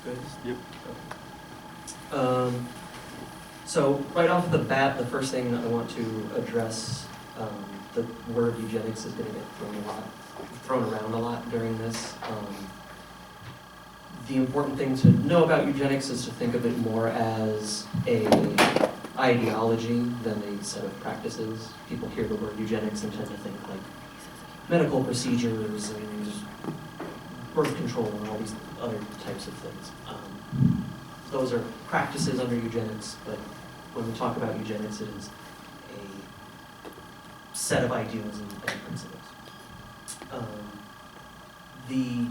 Good? Yep. So right off the bat, the first thing I want to address, the word eugenics is going to get thrown around a lot during this. The important thing to know about eugenics is to think of it more as a ideology than a set of practices. People hear the word eugenics and tend to think like medical procedures and birth control and all these other types of things. Those are practices under eugenics, but when we talk about eugenics, it is a set of ideals and principles. The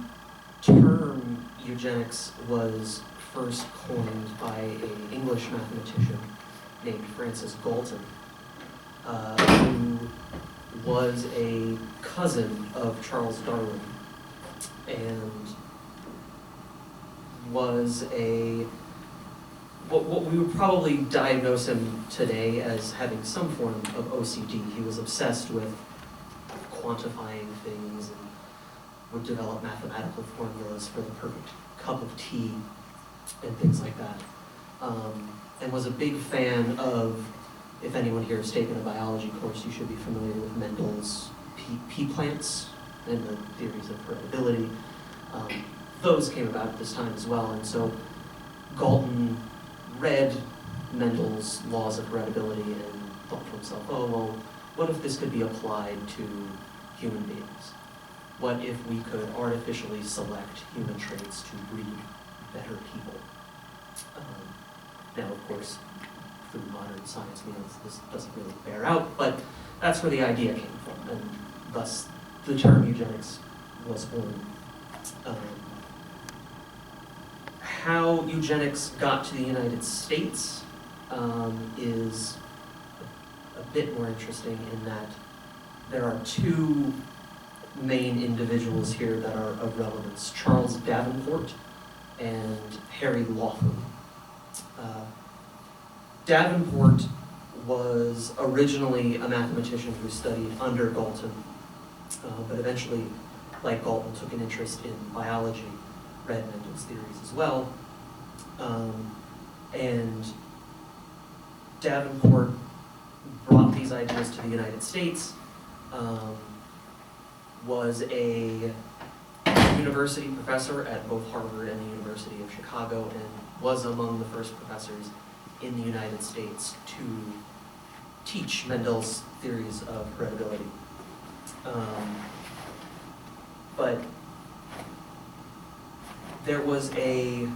term eugenics was first coined by an English mathematician named Francis Galton, who was a cousin of Charles Darwin and was what we would probably diagnose him today as having some form of OCD. He was obsessed with quantifying things and would develop mathematical formulas for the perfect cup of tea and things like that. And was a big fan of, if anyone here has taken a biology course, you should be familiar with Mendel's pea plants and the theories of heritability. Those came about at this time as well, and so Galton read Mendel's laws of heritability and thought to himself, oh, well, what if this could be applied to human beings? What if we could artificially select human traits to breed better people? Now, of course, through modern science, we know this doesn't really bear out, but that's where the idea came from, and thus the term eugenics was born. How eugenics got to the United States is a bit more interesting in that there are two main individuals here that are of relevance: Charles Davenport and Harry Laughlin. Davenport was originally a mathematician who studied under Galton, but eventually, like Galton, took an interest in biology, read Mendel's theories as well, and Davenport brought these ideas to the United States, was a university professor at both Harvard and the University of Chicago, and was among the first professors in the United States to teach Mendel's theories of heritability. But there was a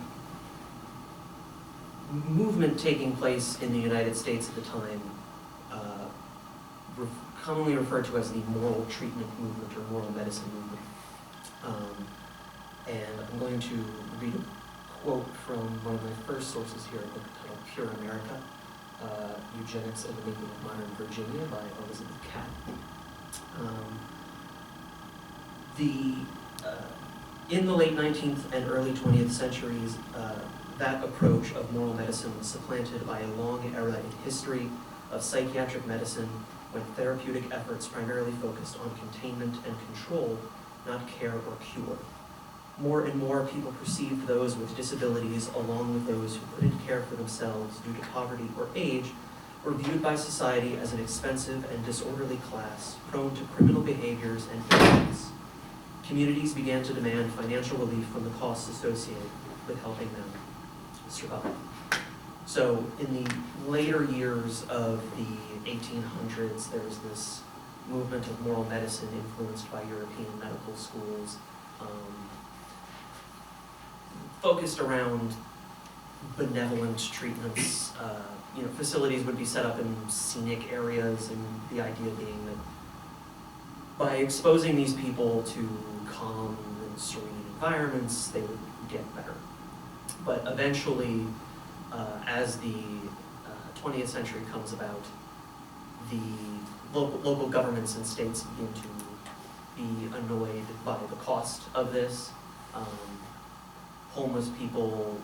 movement taking place in the United States at the time, commonly referred to as the moral treatment movement or moral medicine movement. And I'm going to read a quote from one of my first sources here, a book titled Pure America, Eugenics and the Making of Modern Virginia by Elizabeth Catte. In the late 19th and early 20th centuries, that approach of moral medicine was supplanted by a long era in history of psychiatric medicine, when therapeutic efforts primarily focused on containment and control, not care or cure. More and more people perceived those with disabilities, along with those who couldn't care for themselves due to poverty or age, were viewed by society as an expensive and disorderly class, prone to criminal behaviors and illness. Communities began to demand financial relief from the costs associated with helping them survive. So in the later years of the 1800s, there was this movement of moral medicine influenced by European medical schools, focused around benevolent treatments. Facilities would be set up in scenic areas, and the idea being that by exposing these people to calm and serene environments, they would get better. But eventually, as the 20th century comes about, the local governments and states begin to be annoyed by the cost of this. Homeless people,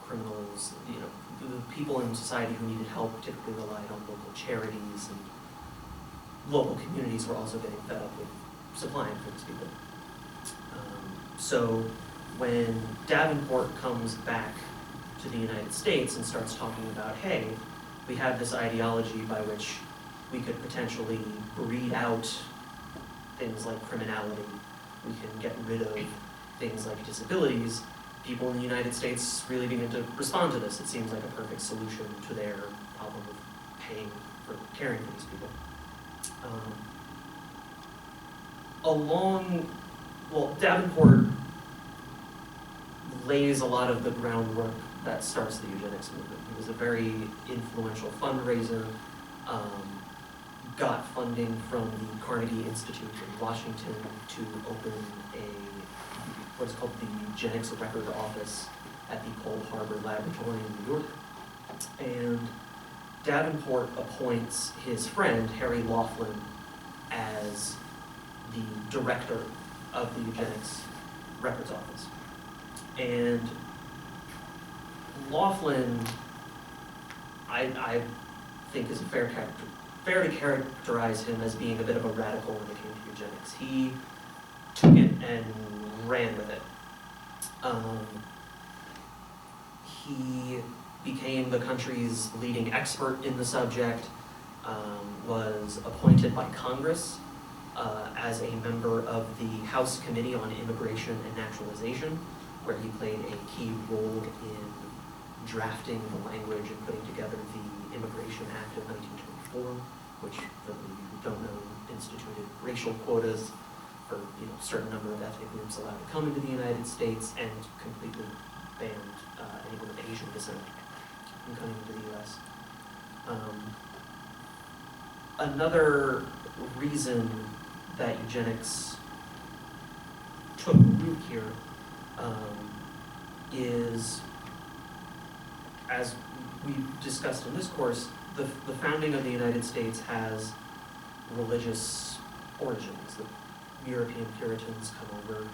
criminals, the people in society who needed help typically relied on local charities, and local communities were also getting fed up with supplying for these people. So when Davenport comes back to the United States and starts talking about, hey, we have this ideology by which we could potentially breed out things like criminality, we can get rid of things like disabilities, people in the United States really begin to respond to this. It seems like a perfect solution to their problem of paying for caring for these people. Davenport lays a lot of the groundwork that starts the eugenics movement. He was a very influential fundraiser, got funding from the Carnegie Institute in Washington to open what is called the Eugenics Record Office at the Cold Harbor Laboratory in New York. And Davenport appoints his friend, Harry Laughlin, as the director of the Eugenics Records Office. And Laughlin, I think, is fair to characterize him as being a bit of a radical when it came to eugenics. He took it and ran with it. He became the country's leading expert in the subject, was appointed by Congress as a member of the House Committee on Immigration and Naturalization, where he played a key role in drafting the language and putting together the Immigration Act of 1924, which, for those of you who don't know, instituted racial quotas for a certain number of ethnic groups allowed to come into the United States and completely banned anyone of Asian descent from coming into the U.S. Another reason that eugenics took root here is, as we discussed in this course, the founding of the United States has religious origins. The European Puritans come over,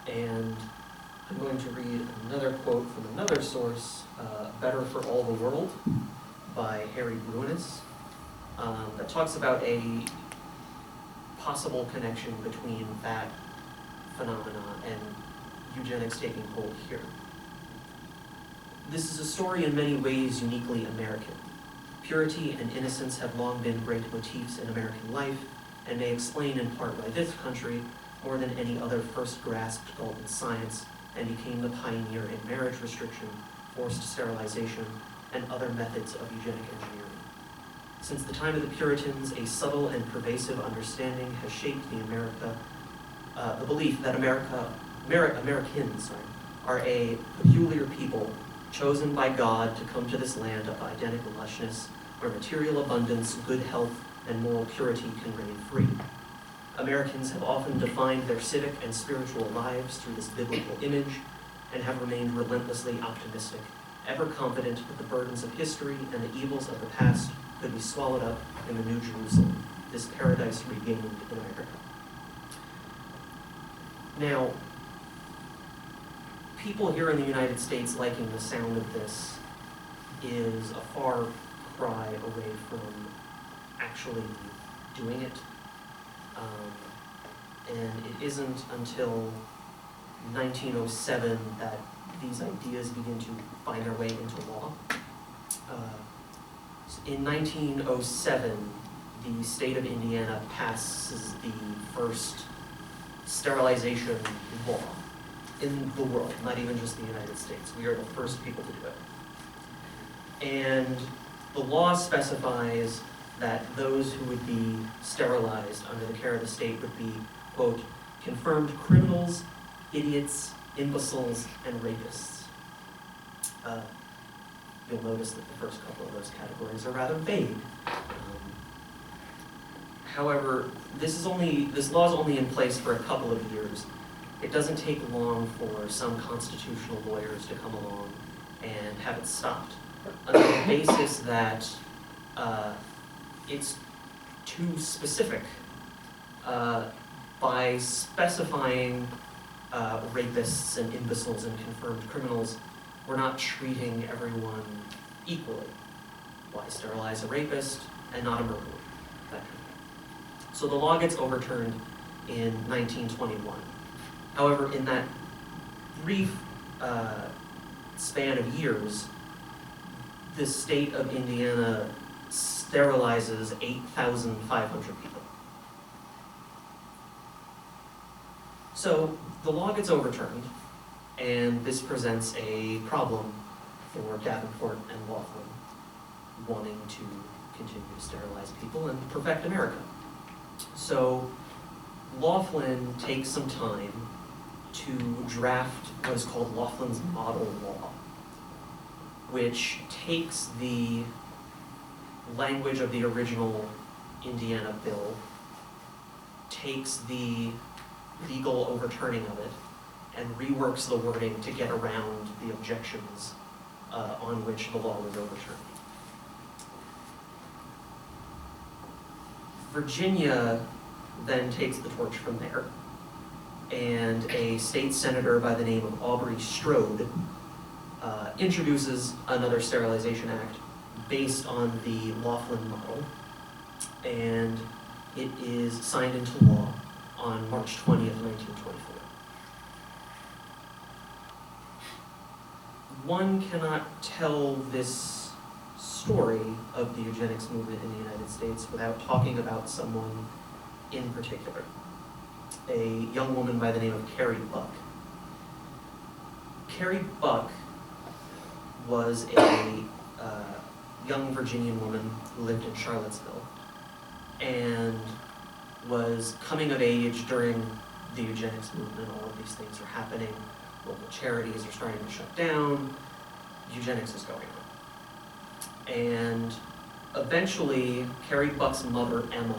and I'm going to read another quote from another source, Better for All the World, by Harry Bruinius, that talks about a possible connection between that phenomenon and eugenics taking hold here. This is a story in many ways uniquely American. Purity and innocence have long been great motifs in American life, and may explain in part why this country, more than any other, first grasped Galton science and became the pioneer in marriage restriction, forced sterilization, and other methods of eugenic engineering. Since the time of the Puritans, a subtle and pervasive understanding has shaped the belief that Americans are a peculiar people chosen by God to come to this land of identical lushness, where material abundance, good health, and moral purity can reign free. Americans have often defined their civic and spiritual lives through this biblical image, and have remained relentlessly optimistic, ever confident that the burdens of history and the evils of the past could be swallowed up in the New Jerusalem, this paradise regained in America. Now, people here in the United States liking the sound of this is a far cry away from actually doing it. And it isn't until 1907 that these ideas begin to find their way into law. In 1907, the state of Indiana passes the first sterilization law in the world, not even just the United States. We are the first people to do it. And the law specifies that those who would be sterilized under the care of the state would be, quote, confirmed criminals, idiots, imbeciles, and rapists. You'll notice that the first couple of those categories are rather vague. However, this law is only in place for a couple of years. It doesn't take long for some constitutional lawyers to come along and have it stopped on the basis that it's too specific. By specifying rapists and imbeciles and confirmed criminals, we're not treating everyone equally. Why sterilize a rapist and not a murderer? That kind of thing. So the law gets overturned in 1921. However, in that brief span of years, the state of Indiana sterilizes 8,500 people. So the law gets overturned, and this presents a problem for Davenport and Laughlin wanting to continue to sterilize people and perfect America. So Laughlin takes some time to draft what is called Laughlin's Model Law, which takes the language of the original Indiana bill, takes the legal overturning of it, and reworks the wording to get around the objections on which the law was overturned. Virginia then takes the torch from there, and a state senator by the name of Aubrey Strode introduces another sterilization act based on the Laughlin model, and it is signed into law on March 20th, 1924. One cannot tell this story of the eugenics movement in the United States without talking about someone in particular, a young woman by the name of Carrie Buck. Carrie Buck was a young Virginian woman who lived in Charlottesville and was coming of age during the eugenics movement. All of these things are happening. Local charities are starting to shut down. Eugenics is going on. And eventually, Carrie Buck's mother, Emma,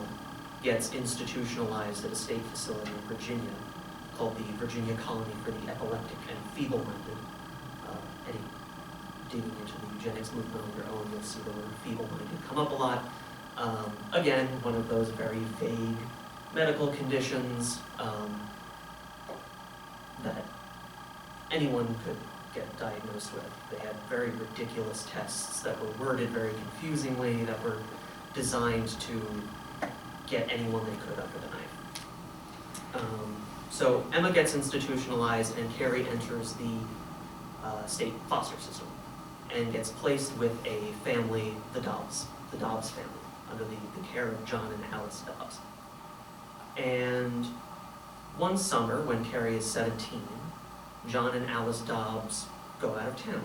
gets institutionalized at a state facility in Virginia called the Virginia Colony for the Epileptic and Feeble-Minded. Any digging into the eugenics movement on your own, you'll see the word feeble-minded come up a lot. Again, one of those very vague medical conditions that anyone could get diagnosed with. They had very ridiculous tests that were worded very confusingly, that were designed to get anyone they could under the knife. So Emma gets institutionalized, and Carrie enters the state foster system and gets placed with a family, the Dobbs family, under the care of John and Alice Dobbs. And one summer, when Carrie is 17, John and Alice Dobbs go out of town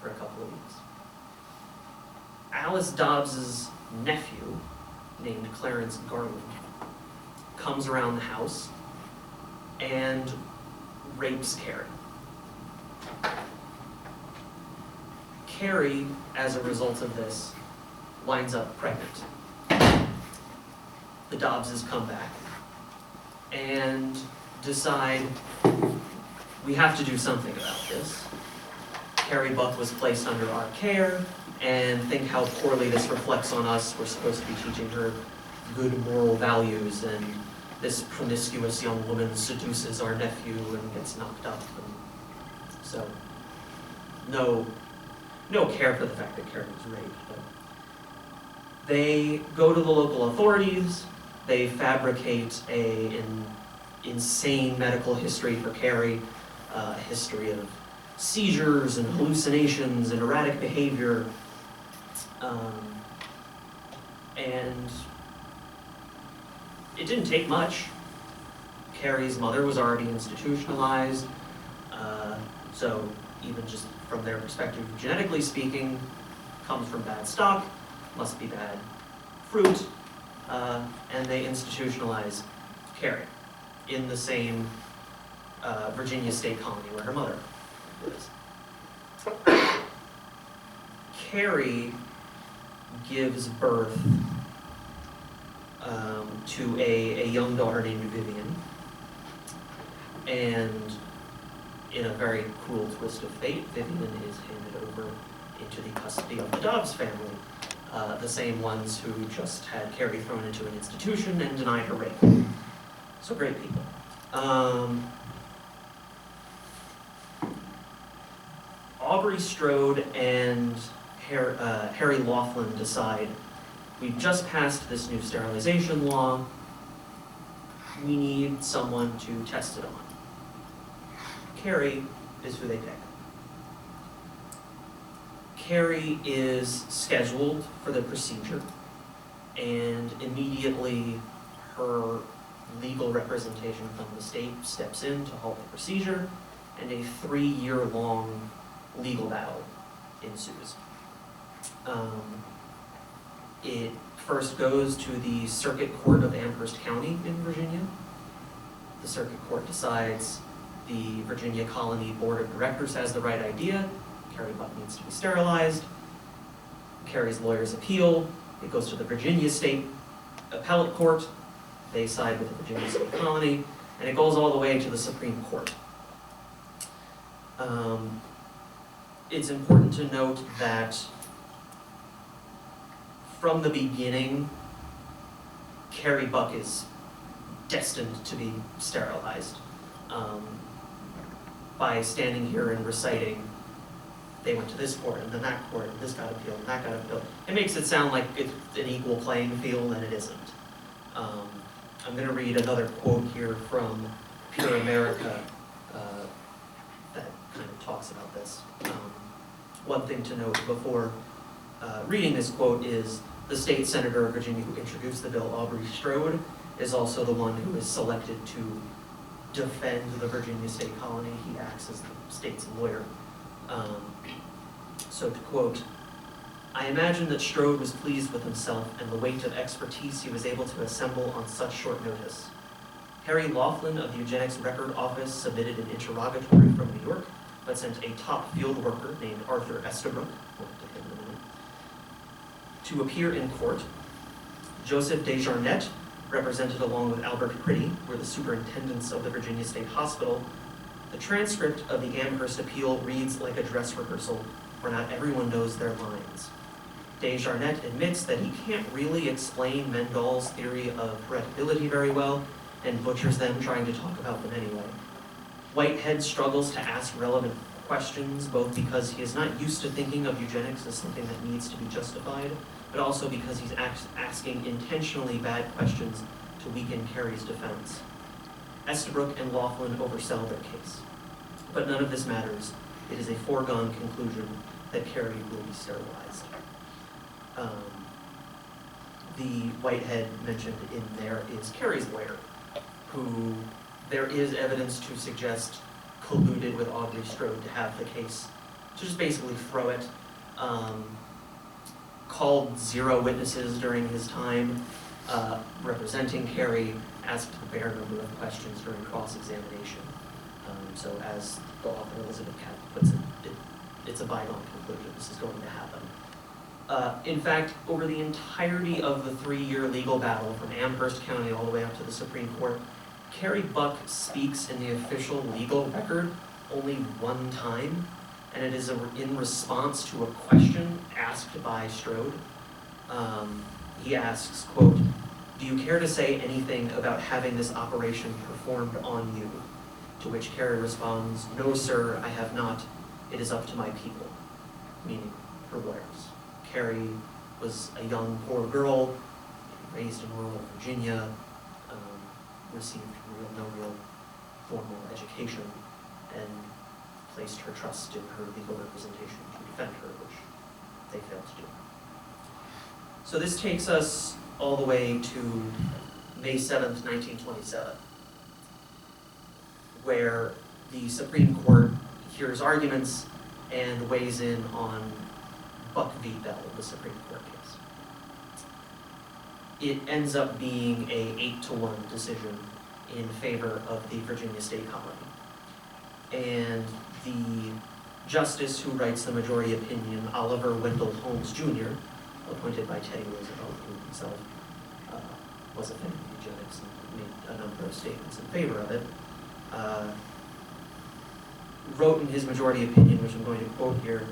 for a couple of weeks. Alice Dobbs's nephew, named Clarence Garland, comes around the house and rapes Carrie. Carrie, as a result of this, winds up pregnant. The Dobbses come back and decide, we have to do something about this. Carrie Buck was placed under our care, and think how poorly this reflects on us. We're supposed to be teaching her good moral values, and this promiscuous young woman seduces our nephew and gets knocked up. And so, no care for the fact that Carrie was raped. But they go to the local authorities. They fabricate an insane medical history for Carrie, a history of seizures and hallucinations and erratic behavior. And it didn't take much. Carrie's mother was already institutionalized, so even just from their perspective, genetically speaking, comes from bad stock, must be bad fruit, and they institutionalize Carrie in the same Virginia state colony where her mother lives. Carrie gives birth to a young daughter named Vivian, and in a very cruel twist of fate, Vivian is handed over into the custody of the Dobbs family, the same ones who just had Carrie thrown into an institution and denied her rape. So great people. Aubrey Strode and Harry Laughlin decide, we've just passed this new sterilization law, we need someone to test it on. Carrie is who they pick. Carrie is scheduled for the procedure, and immediately her legal representation from the state steps in to halt the procedure, and a 3-year-long legal battle ensues. It first goes to the Circuit Court of Amherst County in Virginia. The Circuit Court decides the Virginia Colony Board of Directors has the right idea. Carrie Buck needs to be sterilized. Carrie's lawyers appeal. It goes to the Virginia State Appellate Court. They side with the Virginia State Colony, and it goes all the way to the Supreme Court. It's important to note that from the beginning, Carrie Buck is destined to be sterilized. By standing here and reciting, they went to this court, and then that court, and this got appealed, and that got appealed. It makes it sound like it's an equal playing field, and it isn't. I'm going to read another quote here from Pure America that kind of talks about this. One thing to note before reading this quote is the state senator of Virginia who introduced the bill, Aubrey Strode, is also the one who is selected to defend the Virginia State Colony. He acts as the state's lawyer. So to quote, "I imagine that Strode was pleased with himself and the weight of expertise he was able to assemble on such short notice. Harry Laughlin of the Eugenics Record Office submitted an interrogatory from New York, but sent a top field worker named Arthur Estabrook, to appear in court. Joseph Desjarnette, represented along with Albert Priddy, were the superintendents of the Virginia State Hospital. The transcript of the Amherst appeal reads like a dress rehearsal, where not everyone knows their lines. Desjarnette admits that he can't really explain Mendal's theory of heritability very well, and butchers them trying to talk about them anyway. Whitehead struggles to ask relevant questions, both because he is not used to thinking of eugenics as something that needs to be justified, but also because he's asking intentionally bad questions to weaken Carrie's defense. Estabrook and Laughlin oversell their case. But none of this matters. It is a foregone conclusion that Carrie will be sterilized." The Whitehead mentioned in there is Carrie's lawyer, who there is evidence to suggest colluded with Aubrey Strode to have the case, to just basically throw it. Called 0 witnesses during his time representing Carrie, asked a fair number of questions during cross-examination. So as the author Elizabeth Catte puts it, it's a bygone conclusion. This is going to happen. In fact, over the entirety of the 3-year legal battle from Amherst County all the way up to the Supreme Court, Carrie Buck speaks in the official legal record only one time, and it is in response to a question asked by Strode. He asks, quote, "Do you care to say anything about having this operation performed on you?" To which Carrie responds, "No, sir, I have not. It is up to my people," meaning her lawyers. Carrie was a young, poor girl, raised in rural Virginia, received no real formal education, and placed her trust in her legal representation to defend her, which they failed to do. So this takes us all the way to May 7th, 1927, where the Supreme Court hears arguments and weighs in on Buck v. Bell, the Supreme Court case. It ends up being a 8-1 decision in favor of the Virginia State Colony. And the justice who writes the majority opinion, Oliver Wendell Holmes Jr., appointed by Teddy Roosevelt, who himself was a fan of eugenics and made a number of statements in favor of it, wrote in his majority opinion, which I'm going to quote here,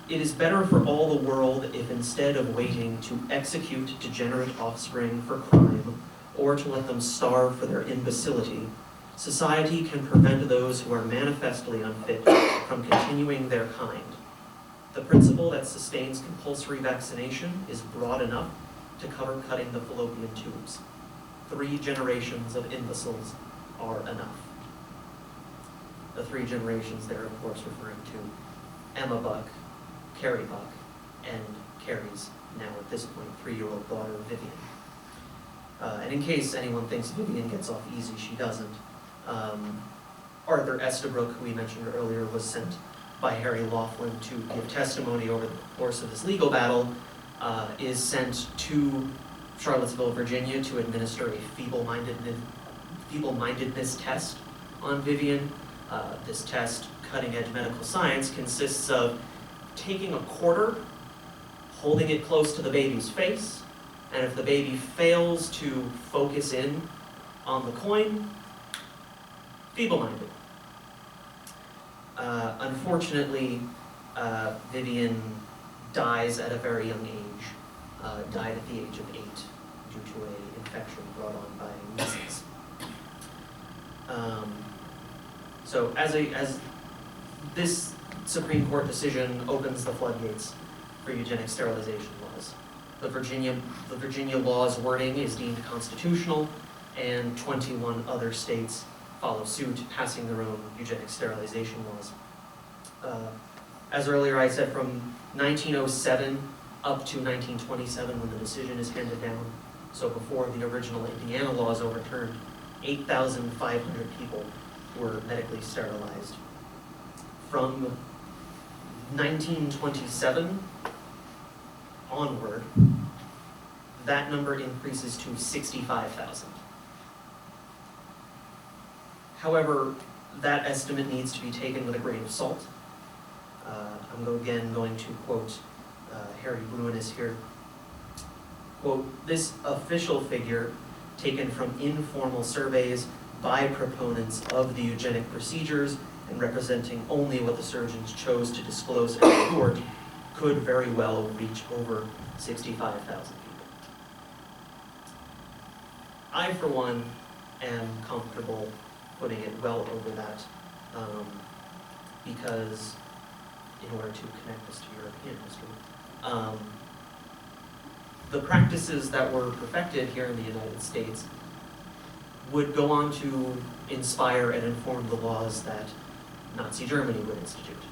"It is better for all the world if instead of waiting to execute degenerate offspring for crime, or to let them starve for their imbecility, society can prevent those who are manifestly unfit from continuing their kind. The principle that sustains compulsory vaccination is broad enough to cover cutting the fallopian tubes. 3 generations of imbeciles are enough." The three generations there, of course, referring to Emma Buck, Carrie Buck, and Carrie's now at this point 3-year-old daughter, Vivian. And in case anyone thinks Vivian gets off easy, she doesn't. Arthur Estabrook, who we mentioned earlier, was sent by Harry Laughlin to give testimony over the course of this legal battle, is sent to Charlottesville, Virginia to administer a feeble-mindedness test on Vivian. This test, cutting-edge medical science, consists of taking a quarter, holding it close to the baby's face, and if the baby fails to focus in on the coin, feeble-minded. Unfortunately, Vivian dies at a very young age, died at the age of 8 due to an infection brought on by measles. So as this Supreme Court decision opens the floodgates for eugenic sterilization laws. The Virginia law's wording is deemed constitutional, and 21 other states follow suit, passing their own eugenic sterilization laws. As earlier I said, from 1907 up to 1927, when the decision is handed down, so before the original Indiana law is overturned, 8,500 people were medically sterilized. From 1927 onward, that number increases to 65,000. However, that estimate needs to be taken with a grain of salt. I'm again going to quote Harry Bruinius here. Quote, "This official figure, taken from informal surveys by proponents of the eugenic procedures and representing only what the surgeons chose to disclose in court, could very well reach over 65,000 people." I, for one, am comfortable putting it well over that, because in order to connect this to European history, the practices that were perfected here in the United States would go on to inspire and inform the laws that Nazi Germany would institute,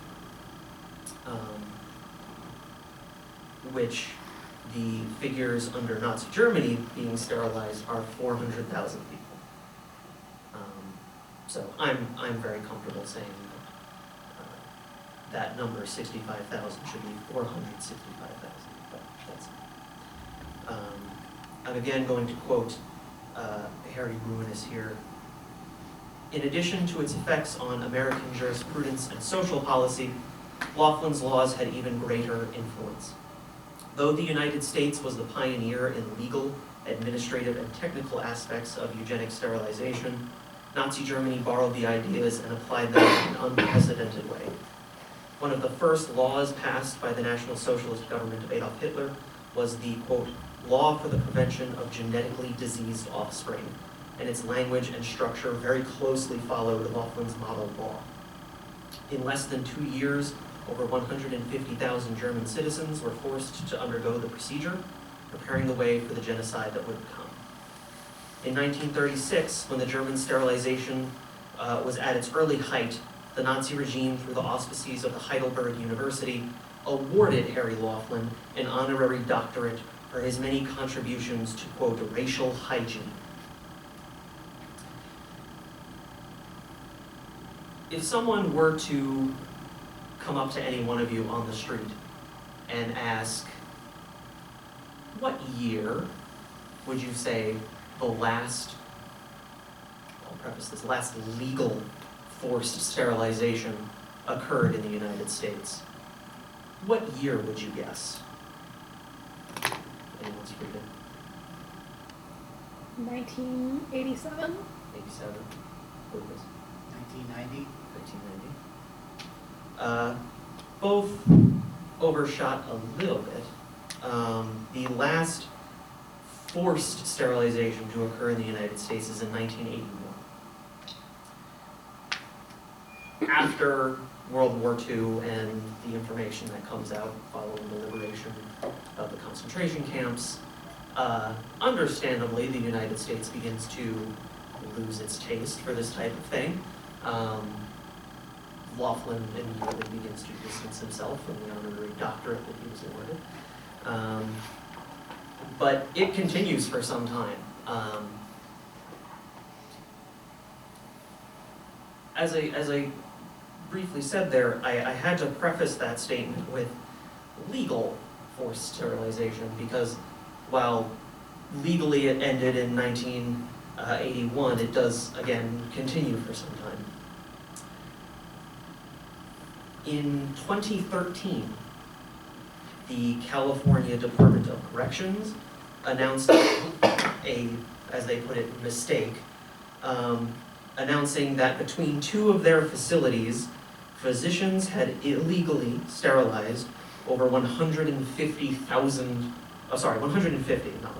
which the figures under Nazi Germany being sterilized are 400,000 people. So I'm very comfortable saying that number, 65,000, should be 465,000. But that's. I'm again going to quote Harry Bruinius here. "In addition to its effects on American jurisprudence and social policy, Laughlin's laws had even greater influence. Though the United States was the pioneer in legal, administrative, and technical aspects of eugenic sterilization, Nazi Germany borrowed the ideas and applied them in an unprecedented way. One of the first laws passed by the National Socialist government of Adolf Hitler was the, quote, law for the prevention of genetically diseased offspring, and its language and structure very closely followed Laughlin's model law. In less than 2 years, over 150,000 German citizens were forced to undergo the procedure, preparing the way for the genocide that would come. In 1936, when the German sterilization was at its early height, the Nazi regime, through the auspices of the Heidelberg University, awarded Harry Laughlin an honorary doctorate for his many contributions to, quote, racial hygiene. If someone were to come up to any one of you on the street and ask, what year would you say the last, I'll preface this, last legal forced sterilization occurred in the United States? What year would you guess? Anyone's free to? 1987. 87. Lucas. 1990. 1990. Both overshot a little bit. The last forced sterilization to occur in the United States is in 1981. After World War II and the information that comes out following the liberation of the concentration camps, understandably, the United States begins to lose its taste for this type of thing. Laughlin immediately begins to distance himself from the honorary doctorate that he was awarded. But it continues for some time. As I briefly said there, I had to preface that statement with legal forced sterilization, because while legally it ended in 1981, it does again continue for some time. In 2013, the California Department of Corrections announced as they put it, mistake, announcing that between two of their facilities, physicians had illegally sterilized over 150,000, 150, not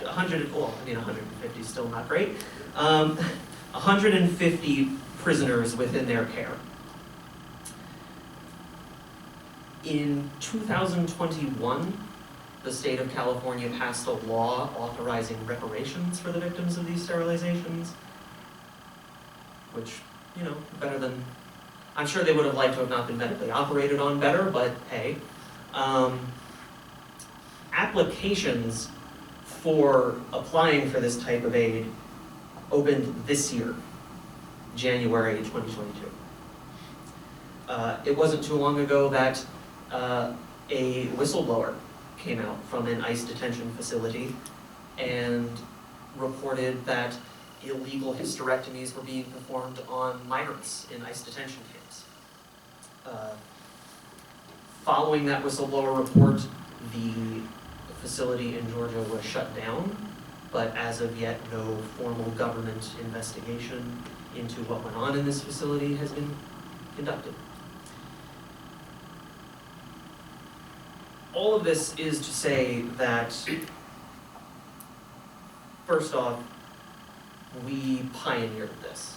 100, well, I mean 150 is still not great, 150 prisoners within their care. In 2021, the state of California passed a law authorizing reparations for the victims of these sterilizations, which, you know, better than, I'm sure they would have liked to have not been medically operated on better, but hey. Applications for applying for this type of aid opened this year, January 2022. It wasn't too long ago that a whistleblower came out from an ICE detention facility and reported that illegal hysterectomies were being performed on migrants in ICE detention camps. Following that whistleblower report, the facility in Georgia was shut down, but as of yet, no formal government investigation into what went on in this facility has been conducted. All of this is to say that, first off, we pioneered this.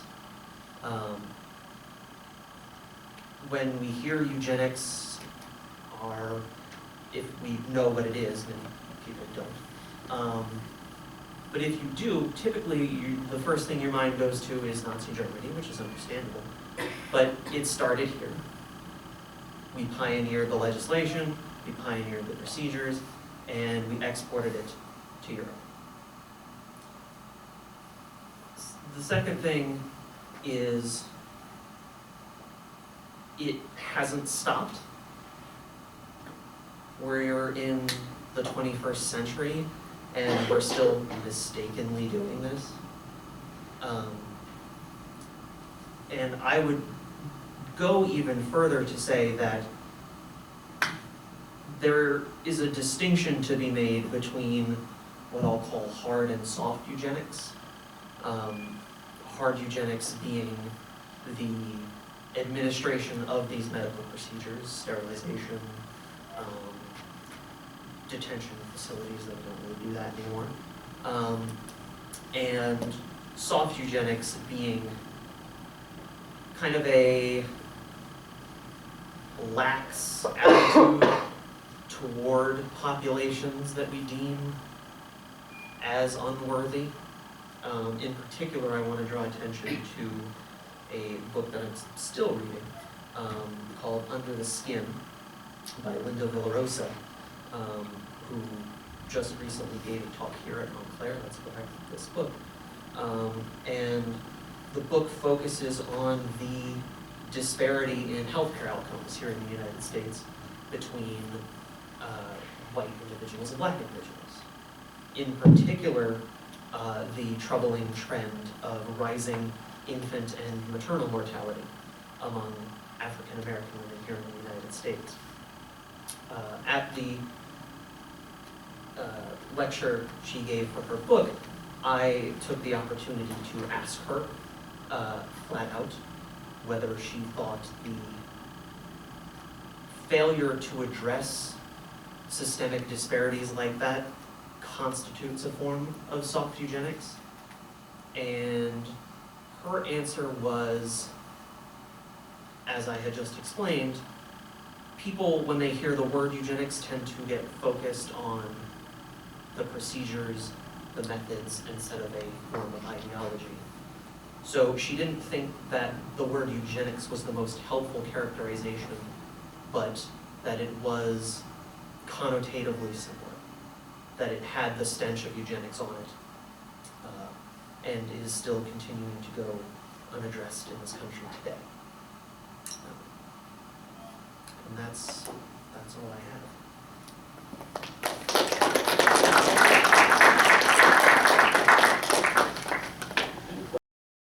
When we hear eugenics, or if we know what it is, many people don't. But if you do, typically the first thing your mind goes to is Nazi Germany, which is understandable. But it started here. We pioneered the legislation, we pioneered the procedures, and we exported it to Europe. The second thing is it hasn't stopped. We're in the 21st century and we're still mistakenly doing this. And I would go even further to say that there is a distinction to be made between what I'll call hard and soft eugenics. Hard eugenics being the administration of these medical procedures, sterilization, detention facilities that don't really do that anymore. And soft eugenics being kind of a lax attitude toward populations that we deem as unworthy. In particular, I want to draw attention to a book that I'm still reading called Under the Skin by Villarosa, who just recently gave a talk here at Montclair. That's where I got this book. And the book focuses on the disparity in healthcare outcomes here in the United States between white individuals and black individuals. In particular, the troubling trend of rising infant and maternal mortality among African American women here in the United States. At the lecture she gave for her book, I took the opportunity to ask her flat out whether she thought the failure to address systemic disparities like that constitutes a form of soft eugenics. And her answer was, as I had just explained, people, when they hear the word eugenics, tend to get focused on the procedures, the methods, instead of a form of ideology. So she didn't think that the word eugenics was the most helpful characterization, but that it was connotatively similar, that it had the stench of eugenics on it, and is still continuing to go unaddressed in this country today. And that's all I have.